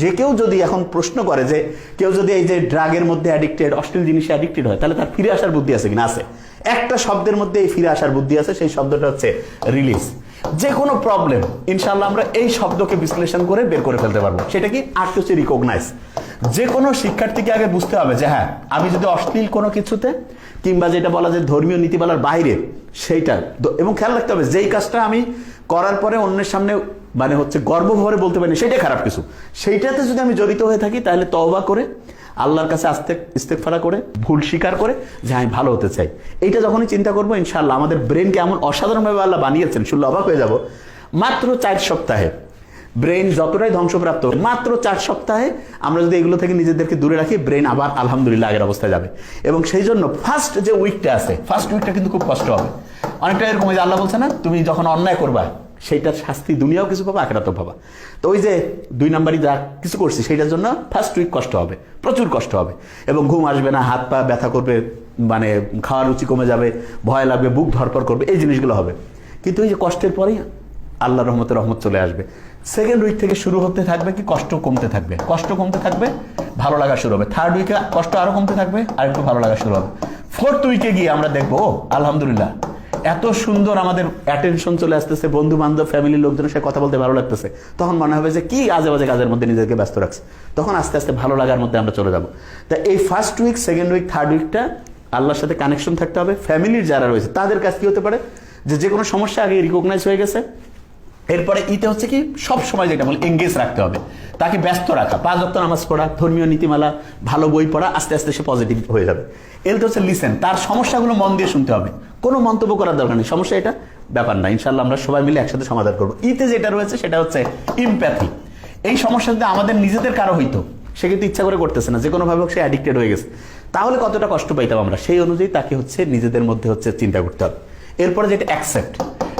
যে কেউ যদি এখন প্রশ্ন করে যে কেউ যদি এই যে ড্রাগের মধ্যে অ্যাডিক্টেড, অশ্লীল জিনিসে অ্যাডিক্টেড হয়, তাহলে তার ফিরে আসার বুদ্ধি আছে কিনা? আছে। একটা শব্দের মধ্যে এই ফিরে আসার বুদ্ধি আছে, সেই শব্দটা হচ্ছে রিলিজ। যে কোনো প্রবলেম ইনশাআল্লাহ আমরা এই শব্দকে বিশ্লেষণ করে বের করে ফেলতে পারবো। সেটা কি? আর্ট হচ্ছে রিকগনাইজ। যে কোনো শিক্ষার্থীকে আগে বুঝতে হবে যে হ্যাঁ, আমি যদি অশ্লীল কোনো কিছুতে কিংবা যেটা বলা যায় ধর্মীয় নীতিমালার বাইরে সেইটা, এবং খেয়াল রাখতে হবে যেই কাজটা আমি করার পরে অন্যের সামনে মানে হচ্ছে গর্বভরে বলতে পারি সেটাই খারাপ কিছু, সেইটাতে যদি আমি জড়িত হয়ে থাকি তাহলে তওবা করে আল্লাহর কাছে ইস্তেগফার করে ভুল স্বীকার করে যে আমি ভালো হতে চাই, এইটা যখনই চিন্তা করবো ইনশাআল্লাহ আমাদের ব্রেনকে এমন অসাধারণভাবে আল্লাহ বানিয়েছেন, শুনলে অবাক হয়ে যাব। মাত্র 4 সপ্তাহে ব্রেন যতটাই ধ্বংসপ্রাপ্ত, মাত্র 4 সপ্তাহে আমরা যদি এগুলো থেকে নিজেদেরকে দূরে রাখি, ব্রেন আবার আলহামদুলিল্লাহ আগের অবস্থায় যাবে। এবং সেই জন্য ফার্স্ট যে উইকটা আছে, ফার্স্ট উইকটা কিন্তু খুব কষ্ট হবে। অনেকটা এরকম যে আল্লাহ বলছে না, তুমি যখন অন্যায় করবা সেইটার শাস্তি দুনিয়াও কিছু পাবা, আখিরাতেও পাবা। তো ওই যে 2 নাম্বারই যা কিছু করছি সেইটার জন্য ফার্স্ট উইক কষ্ট হবে, প্রচুর কষ্ট হবে, এবং ঘুম আসবে না, হাত পা ব্যথা করবে, মানে খাওয়ার রুচি কমে যাবে, ভয় লাগবে, বুক ধরপড় করবে, এই জিনিসগুলো হবে। কিন্তু এই যে কষ্টের পরেই আল্লাহ রহমতে রহমত চলে আসবে। সেকেন্ড উইক থেকে শুরু হতে থাকবে কি, কষ্ট কমতে থাকবে, কষ্ট কমতে থাকবে, ভালো লাগা শুরু হবে। থার্ড উইকে কষ্ট আরো কমতে থাকবে, আর একটু ভালো লাগা শুরু হবে। ফোর্থ উইকে গিয়ে আমরা দেখবো ও আলহামদুলিল্লাহ এত সুন্দর আমাদের অ্যাটেনশন চলে আসতেছে, বন্ধু বান্ধব ফ্যামিলির লোকজনের সাথে কথা বলতে ভালো লাগতেছে, তখন মনে হবে যে কি আজে বাজে কাজের মধ্যে নিজেকে ব্যস্ত রাখছে, তখন আস্তে আস্তে ভালো লাগার মধ্যে আমরা চলে যাবো। তা এই first week, second week, third উইকটা আল্লাহর সাথে কানেকশন থাকতে হবে। ফ্যামিলির যারা রয়েছে তাদের কাছে কি হতে পারে যে কোনো সমস্যা আগে রিকগনাইজ হয়ে গেছে, এরপরে ইতে হচ্ছে কি সব সময় যেটা বলে এঙ্গেজ রাখতে হবে, তাকে ব্যস্ত রাখা, 5 ওয়াক্ত নামাজ পড়া, ধর্মীয় নীতিমালা, ভালো বই পড়া, আস্তে আস্তে সে পজিটিভ হয়ে যাবে। এলতে হচ্ছে লিসেন, তার সমস্যাগুলো মন দিয়ে শুনতে হবে, কোনো মন্তব্য করার দরকার নেই, সমস্যা এটা ব্যাপার না, ইনশাল্লাহ আমরা সবাই মিলে একসাথে সমাধান করবো। ইতে যেটা রয়েছে সেটা হচ্ছে ইমপ্যাথি। এই সমস্যা যদি আমাদের নিজেদের কারো হইতো, সে কিন্তু ইচ্ছা করে করতেছে না, যে কোনোভাবে সে অ্যাডিক্টেড হয়ে গেছে, তাহলে কতটা কষ্ট পাইতাম আমরা, সেই অনুযায়ী তাকে হচ্ছে নিজেদের মধ্যে হচ্ছে চিন্তা করতে হবে। এরপরে যেটা অ্যাকসেপ্ট,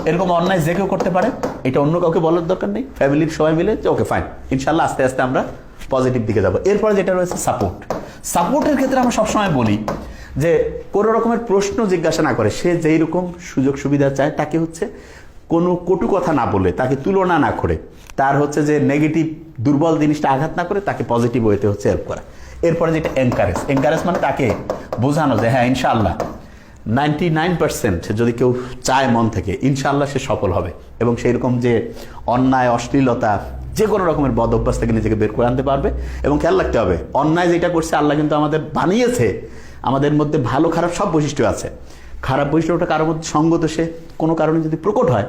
এরকম অন্যায় যে কেউ করতে পারে, এটা অন্য কাউকে বলার দরকার নেই, ফ্যামিলির সবাই মিলে যে ওকে ফাইন, ইনশাল্লাহ আস্তে আস্তে আমরা পজিটিভ দিকে যাবো। এরপরে যেটা রয়েছে সাপোর্ট। সাপোর্টের ক্ষেত্রে আমরা সবসময় বলি যে কোনো রকমের প্রশ্ন জিজ্ঞাসা না করে, সে যেই রকম সুযোগ সুবিধা চায় তাকে হচ্ছে কোনো কটু কথা না বলে, তাকে তুলনা না করে, তার হচ্ছে যে নেগেটিভ দুর্বল জিনিসটা আঘাত না করে তাকে পজিটিভ ওয়েতে হচ্ছে হেল্প করা। এরপরে যেটা এনকারেজ মানে তাকে বোঝানো যে হ্যাঁ ইনশাআল্লাহ 99% যদি কেউ চায় মন থেকে, ইনশাআল্লাহ সে সফল হবে, এবং সেই রকম যে অন্যায়, অশ্লীলতা, যে কোনো রকমের বদ অভ্যাস থেকে নিজেকে বের করে আনতে পারবে। এবং খেয়াল রাখতে হবে অন্যায় যেটা করছে আল্লাহ কিন্তু আমাদের বানিয়েছে, আমাদের মধ্যে ভালো খারাপ সব বৈশিষ্ট্য আছে। খারাপ বৈশিষ্ট্যটা কারোর মধ্যে সঙ্গত সে কোনো কারণে যদি প্রকট হয়,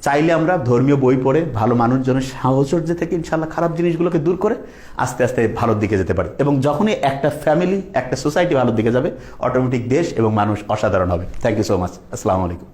চাইলে আমরা ধর্মীয় বই পড়ে ভালো মানুষজনের সাহচর্য থেকে ইনশাআল্লাহ খারাপ জিনিসগুলোকে দূর করে আস্তে আস্তে ভালোর দিকে যেতে পারে। এবং যখনই একটা ফ্যামিলি, একটা সোসাইটি ভালোর দিকে যাবে, অটোমেটিক দেশ এবং মানুষ অসাধারণ হবে। Thank you so much. আসসালামু আলাইকুম।